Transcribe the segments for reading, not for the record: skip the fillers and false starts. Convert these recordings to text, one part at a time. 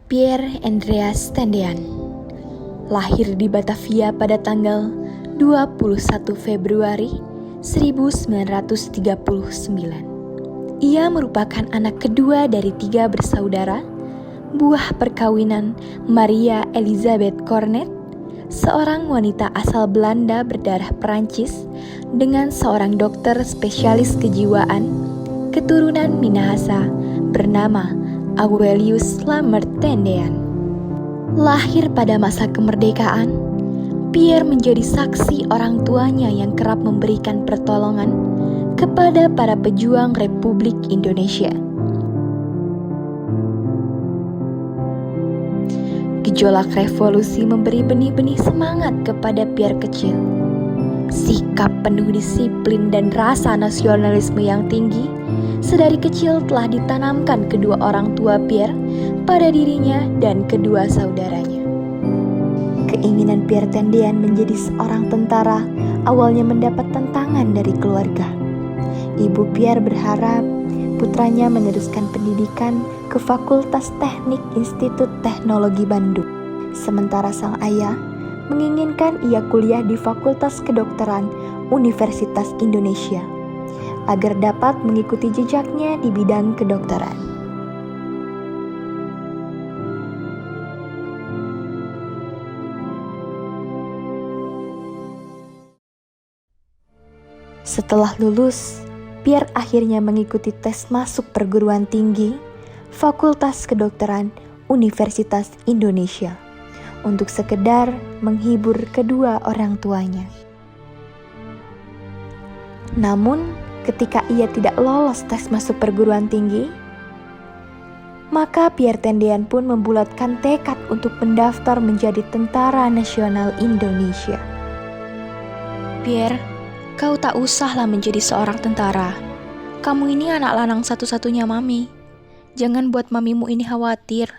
Pierre Andreas Tendean lahir di Batavia pada tanggal 21 Februari 1939. Ia merupakan anak kedua dari 3 bersaudara, buah perkawinan Maria Elizabeth Cornet, seorang wanita asal Belanda berdarah Perancis, dengan seorang dokter spesialis kejiwaan keturunan Minahasa bernama Aurelius Lammert Tendean. Lahir pada masa kemerdekaan, Pierre menjadi saksi orang tuanya yang kerap memberikan pertolongan kepada para pejuang Republik Indonesia. Gejolak revolusi memberi benih-benih semangat kepada Pierre kecil. Sikap penuh disiplin dan rasa nasionalisme yang tinggi sedari kecil telah ditanamkan kedua orang tua Pierre pada dirinya dan kedua saudaranya. Keinginan Pierre Tendean menjadi seorang tentara awalnya mendapat tantangan dari keluarga. Ibu Pierre berharap putranya meneruskan pendidikan ke Fakultas Teknik Institut Teknologi Bandung. Sementara sang ayah menginginkan ia kuliah di Fakultas Kedokteran Universitas Indonesia agar dapat mengikuti jejaknya di bidang kedokteran. Setelah lulus, Pierre akhirnya mengikuti tes masuk perguruan tinggi Fakultas Kedokteran Universitas Indonesia untuk sekedar menghibur kedua orang tuanya. Namun, ketika ia tidak lolos tes masuk perguruan tinggi, maka Pierre Tendean pun membulatkan tekad untuk mendaftar menjadi Tentara Nasional Indonesia. Pierre, kau tak usahlah menjadi seorang tentara. Kamu ini anak lanang satu-satunya Mami. Jangan buat mamimu ini khawatir.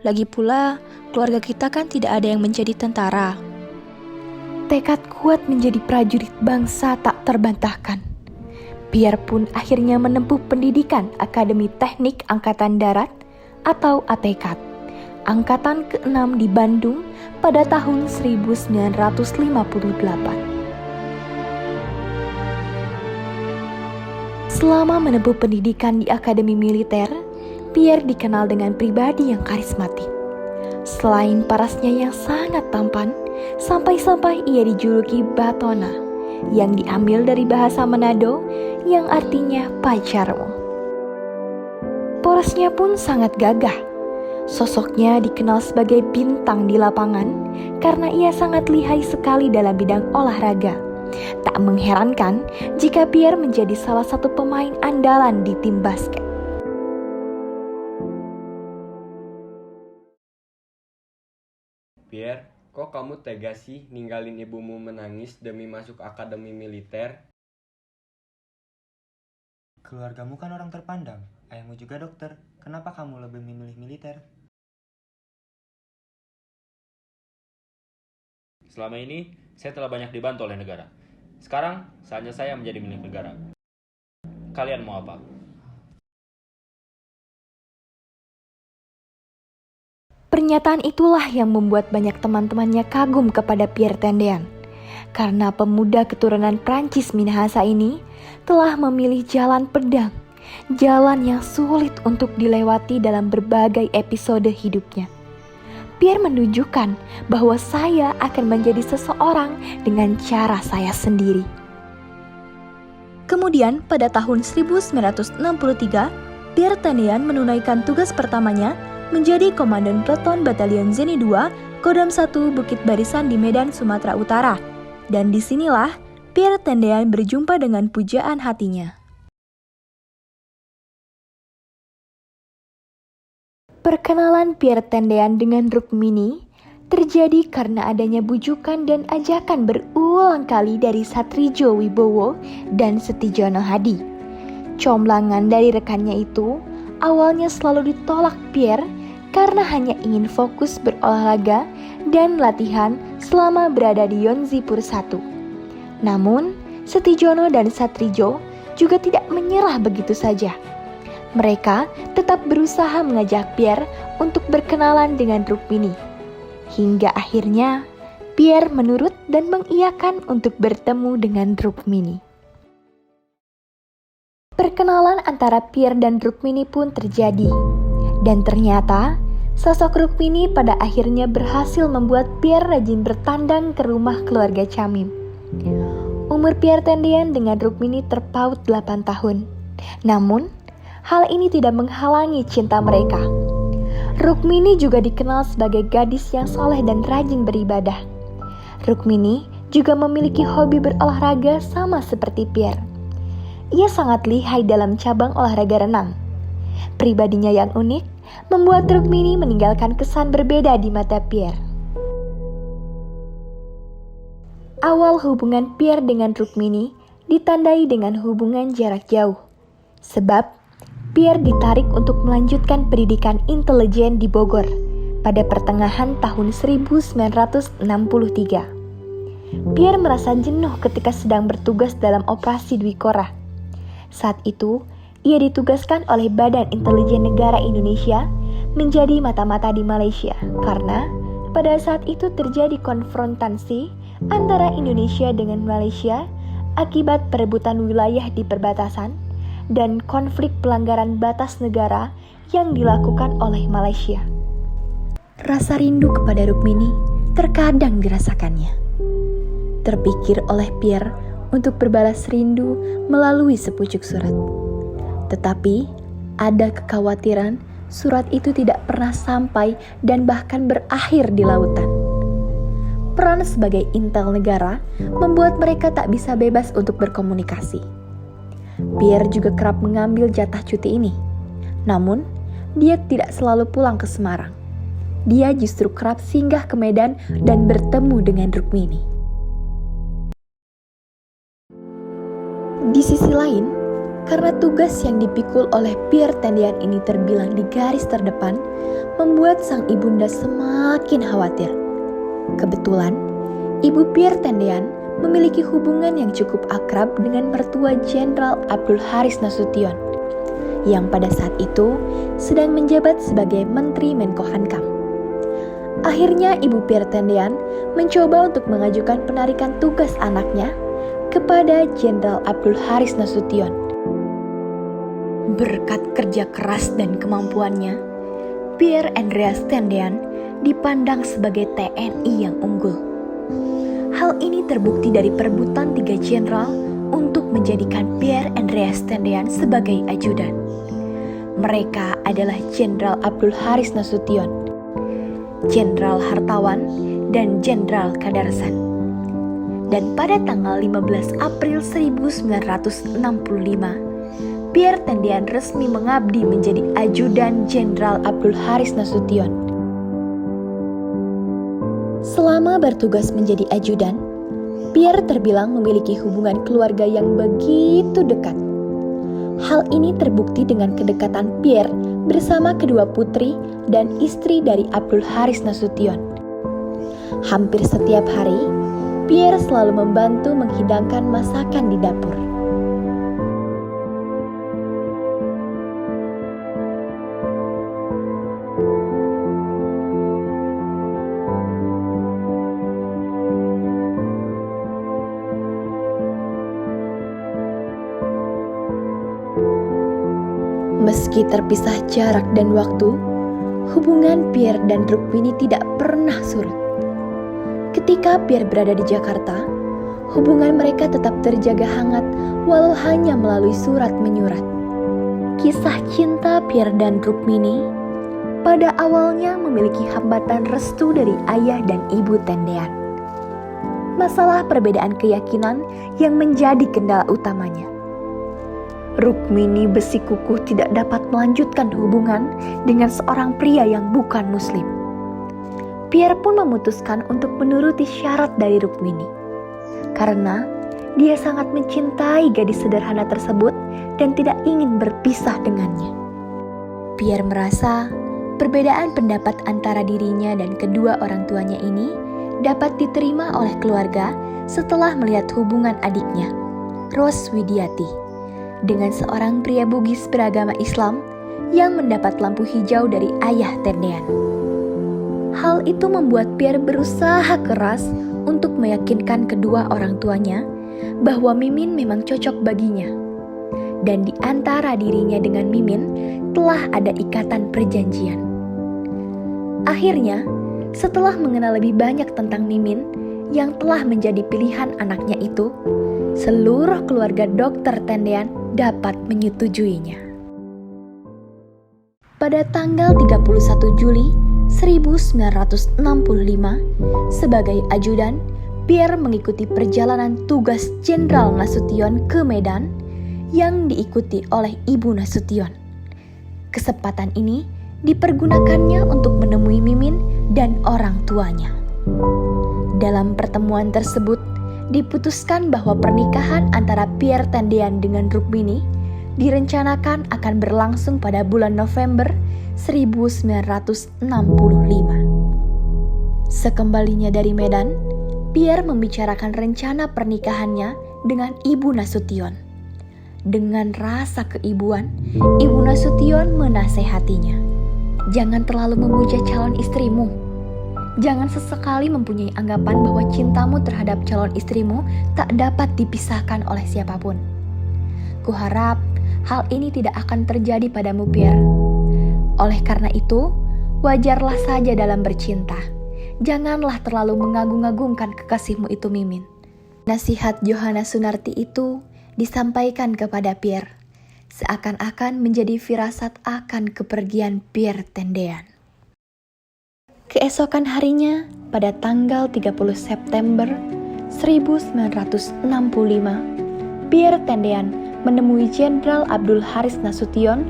Lagi pula, keluarga kita kan tidak ada yang menjadi tentara. Tekad kuat menjadi prajurit bangsa tak terbantahkan. Pierre pun akhirnya menempuh pendidikan Akademi Teknik Angkatan Darat atau ATK, Angkatan ke-6 di Bandung pada tahun 1958. Selama menempuh pendidikan di Akademi Militer, Pierre dikenal dengan pribadi yang karismatik. Selain parasnya yang sangat tampan, sampai-sampai ia dijuluki Batona, yang diambil dari bahasa Manado yang artinya pacarmu. Porosnya pun sangat gagah. Sosoknya dikenal sebagai bintang di lapangan karena ia sangat lihai sekali dalam bidang olahraga. Tak mengherankan jika Pierre menjadi salah satu pemain andalan di tim basket. Pierre, kok kamu tega sih ninggalin ibumu menangis demi masuk akademi militer? Keluargamu kan orang terpandang, ayahmu juga dokter. Kenapa kamu lebih memilih militer? Selama ini, saya telah banyak dibantu oleh negara. Sekarang, saatnya saya menjadi milik negara. Kalian mau apa? Pernyataan itulah yang membuat banyak teman-temannya kagum kepada Pierre Tendean. Karena pemuda keturunan Prancis Minahasa ini telah memilih jalan pedang, jalan yang sulit untuk dilewati dalam berbagai episode hidupnya. Pierre menunjukkan bahwa saya akan menjadi seseorang dengan cara saya sendiri. Kemudian pada tahun 1963, Pierre Tendean menunaikan tugas pertamanya menjadi Komandan Peleton Batalion Zeni II, Kodam 1 Bukit Barisan di Medan, Sumatera Utara. Dan disinilah Pierre Tendean berjumpa dengan pujaan hatinya. Perkenalan Pierre Tendean dengan Rukmini terjadi karena adanya bujukan dan ajakan berulang kali dari Satridjo Wibowo dan Setijono Hadi. Comblangan dari rekannya itu awalnya selalu ditolak Pierre karena hanya ingin fokus berolahraga dan latihan selama berada di Yonzipur 1. Namun, Setijono dan Satridjo juga tidak menyerah begitu saja. Mereka tetap berusaha mengajak Pierre untuk berkenalan dengan Rukmini. Hingga akhirnya Pierre menurut dan mengiyakan untuk bertemu dengan Rukmini. Perkenalan antara Pierre dan Rukmini pun terjadi. Dan ternyata sosok Rukmini pada akhirnya berhasil membuat Pierre rajin bertandang ke rumah keluarga Chamim. Umur Pierre Tendean dengan Rukmini terpaut 8 tahun. Namun, hal ini tidak menghalangi cinta mereka. Rukmini juga dikenal sebagai gadis yang soleh dan rajin beribadah. Rukmini juga memiliki hobi berolahraga sama seperti Pierre. Ia sangat lihai dalam cabang olahraga renang. Pribadinya yang unik membuat Rukmini meninggalkan kesan berbeda di mata Pierre. Awal hubungan Pierre dengan Rukmini ditandai dengan hubungan jarak jauh. Sebab Pierre ditarik untuk melanjutkan pendidikan intelijen di Bogor pada pertengahan tahun 1963. Pierre merasa jenuh ketika sedang bertugas dalam operasi Dwi Korah. Saat itu, ia ditugaskan oleh Badan Intelijen Negara Indonesia menjadi mata-mata di Malaysia karena pada saat itu terjadi konfrontasi antara Indonesia dengan Malaysia akibat perebutan wilayah di perbatasan dan konflik pelanggaran batas negara yang dilakukan oleh Malaysia. Rasa rindu kepada Rukmini terkadang dirasakannya. Terpikir oleh Pierre untuk berbalas rindu melalui sepucuk surat. Tetapi ada kekhawatiran surat itu tidak pernah sampai dan bahkan berakhir di lautan. Peran sebagai intel negara membuat mereka tak bisa bebas untuk berkomunikasi. Pierre juga kerap mengambil jatah cuti ini. Namun, dia tidak selalu pulang ke Semarang. Dia justru kerap singgah ke Medan dan bertemu dengan Rukmini. Di sisi lain, karena tugas yang dipikul oleh Pierre Tendean ini terbilang di garis terdepan, membuat sang ibunda semakin khawatir. Kebetulan, ibu Pierre Tendean memiliki hubungan yang cukup akrab dengan mertua Jenderal Abdul Haris Nasution, yang pada saat itu sedang menjabat sebagai Menteri Menkohankam. Akhirnya ibu Pierre Tendean mencoba untuk mengajukan penarikan tugas anaknya kepada Jenderal Abdul Haris Nasution. Berkat kerja keras dan kemampuannya, Pierre Andreas Tendean dipandang sebagai TNI yang unggul. Hal ini terbukti dari perebutan 3 jenderal untuk menjadikan Pierre Andreas Tendean sebagai ajudan. Mereka adalah Jenderal Abdul Haris Nasution, Jenderal Hartawan, dan Jenderal Kadarsan. Dan pada tanggal 15 April 1965, Pierre Tendean resmi mengabdi menjadi ajudan Jenderal Abdul Haris Nasution. Selama bertugas menjadi ajudan, Pierre terbilang memiliki hubungan keluarga yang begitu dekat. Hal ini terbukti dengan kedekatan Pierre bersama kedua putri dan istri dari Abdul Haris Nasution. Hampir setiap hari, Pierre selalu membantu menghidangkan masakan di dapur. Meski terpisah jarak dan waktu, hubungan Pierre dan Rukmini tidak pernah surut. Ketika Pierre berada di Jakarta, hubungan mereka tetap terjaga hangat walau hanya melalui surat menyurat. Kisah cinta Pierre dan Rukmini pada awalnya memiliki hambatan restu dari ayah dan ibu Tendean. Masalah perbedaan keyakinan yang menjadi kendala utamanya. Rukmini bersikukuh tidak dapat melanjutkan hubungan dengan seorang pria yang bukan muslim. Pierre pun memutuskan untuk menuruti syarat dari Rukmini. Karena dia sangat mencintai gadis sederhana tersebut dan tidak ingin berpisah dengannya. Pierre merasa perbedaan pendapat antara dirinya dan kedua orang tuanya ini dapat diterima oleh keluarga setelah melihat hubungan adiknya, Ros Widiati, dengan seorang pria Bugis beragama Islam yang mendapat lampu hijau dari ayah Tendean. Hal itu membuat Pierre berusaha keras untuk meyakinkan kedua orang tuanya bahwa Mimin memang cocok baginya. Dan di antara dirinya dengan Mimin telah ada ikatan perjanjian. Akhirnya, setelah mengenal lebih banyak tentang Mimin yang telah menjadi pilihan anaknya itu, seluruh keluarga Dr. Tendean dapat menyetujuinya. Pada tanggal 31 Juli 1965, sebagai ajudan, Pierre mengikuti perjalanan tugas Jenderal Nasution ke Medan yang diikuti oleh Ibu Nasution. Kesempatan ini dipergunakannya untuk menemui Mimin dan orang tuanya. Dalam pertemuan tersebut, diputuskan bahwa pernikahan antara Pierre Tendean dengan Rukmini direncanakan akan berlangsung pada bulan November 1965. Sekembalinya dari Medan, Pierre membicarakan rencana pernikahannya dengan Ibu Nasution. Dengan rasa keibuan, Ibu Nasution menasehatinya, "Jangan terlalu memuja calon istrimu. Jangan sesekali mempunyai anggapan bahwa cintamu terhadap calon istrimu tak dapat dipisahkan oleh siapapun. Kuharap hal ini tidak akan terjadi padamu, Pierre. Oleh karena itu, wajarlah saja dalam bercinta. Janganlah terlalu mengagung-agungkan kekasihmu itu, Mimin." Nasihat Johanna Sunarti itu disampaikan kepada Pierre, seakan-akan menjadi firasat akan kepergian Pierre Tendean. Keesokan harinya, pada tanggal 30 September 1965, Pierre Tendean menemui Jenderal Abdul Haris Nasution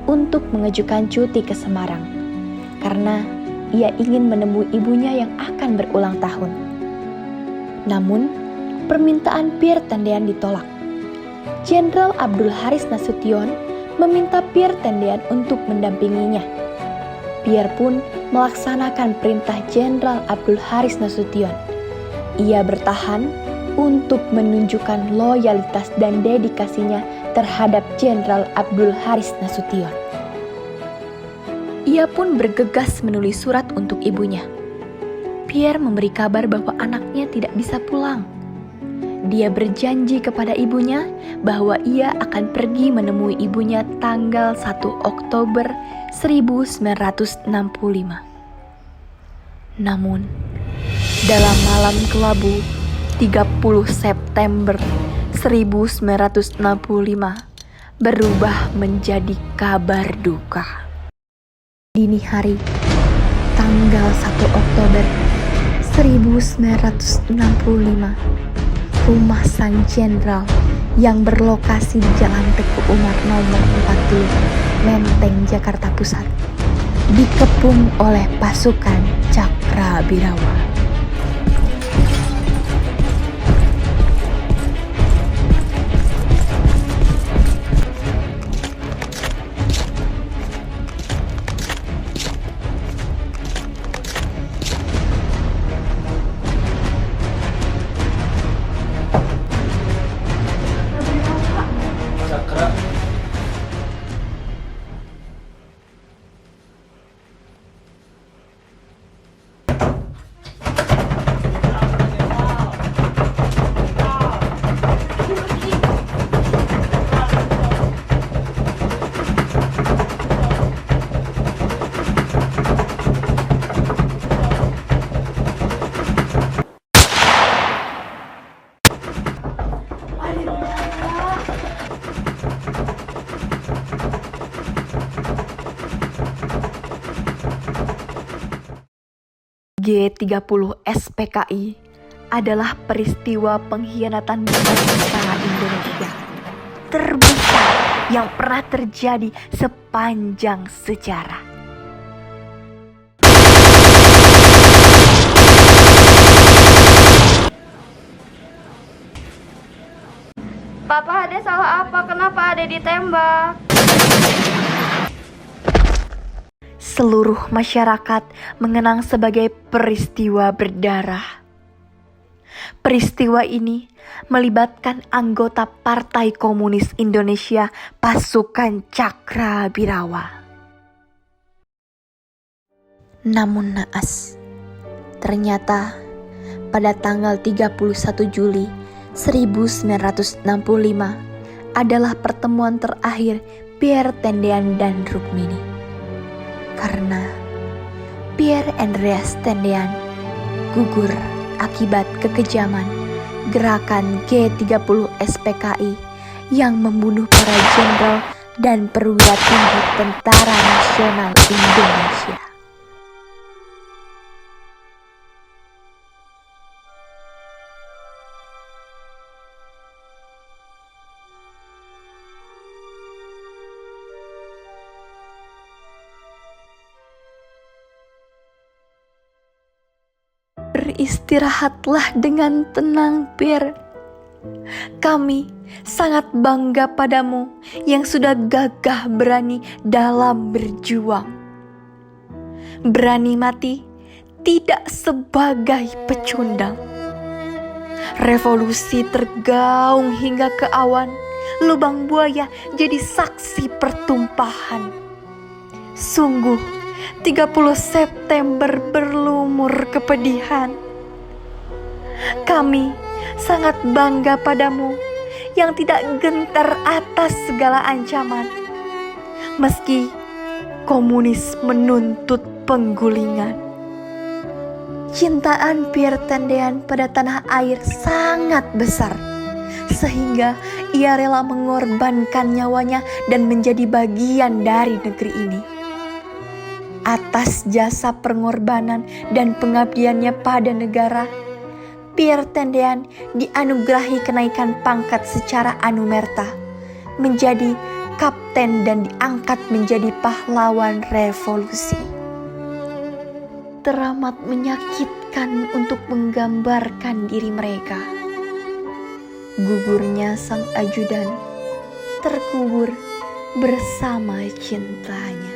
untuk mengajukan cuti ke Semarang, karena ia ingin menemui ibunya yang akan berulang tahun. Namun, permintaan Pierre Tendean ditolak. Jenderal Abdul Haris Nasution meminta Pierre Tendean untuk mendampinginya. Pierre pun melaksanakan perintah Jenderal Abdul Haris Nasution. Ia bertahan untuk menunjukkan loyalitas dan dedikasinya terhadap Jenderal Abdul Haris Nasution. Ia pun bergegas menulis surat untuk ibunya. Pierre memberi kabar bahwa anaknya tidak bisa pulang. Dia berjanji kepada ibunya bahwa ia akan pergi menemui ibunya tanggal 1 Oktober 1965. Namun, dalam malam kelabu 30 September 1965 berubah menjadi kabar duka. Dini hari, tanggal 1 Oktober 1965, rumah sang jenderal yang berlokasi di Jalan Teguh Umar nomor 40, Menteng, Jakarta Pusat, dikepung oleh pasukan Cakrabirawa. G30 SPKI adalah peristiwa pengkhianatan bangsa Indonesia terbesar yang pernah terjadi sepanjang sejarah. Papa, Ade salah apa? Kenapa Ade ditembak? Seluruh masyarakat mengenang sebagai peristiwa berdarah. Peristiwa ini melibatkan anggota Partai Komunis Indonesia, pasukan Cakrabirawa. Namun naas, ternyata pada tanggal 31 Juli 1965 adalah pertemuan terakhir Pierre Tendean dan Rukmini. Karena Pierre Andreas Tendean gugur akibat kekejaman gerakan G30 SPKI yang membunuh para jenderal dan perwira tinggi Tentara Nasional Indonesia. Beristirahatlah dengan tenang, Pierre. Kami sangat bangga padamu yang sudah gagah berani dalam berjuang. Berani mati tidak sebagai pecundang. Revolusi tergaung hingga ke awan, lubang buaya jadi saksi pertumpahan. Sungguh 30 September berlumur kepedihan. Kami sangat bangga padamu yang tidak gentar atas segala ancaman. Meski komunis menuntut penggulingan. Cintaan Pierre Tendean pada tanah air sangat besar, sehingga ia rela mengorbankan nyawanya dan menjadi bagian dari negeri ini. Atas jasa pengorbanan dan pengabdiannya pada negara, Pierre Tendean dianugerahi kenaikan pangkat secara anumerta, menjadi kapten dan diangkat menjadi pahlawan revolusi. Teramat menyakitkan untuk menggambarkan diri mereka. Gugurnya sang ajudan terkubur bersama cintanya.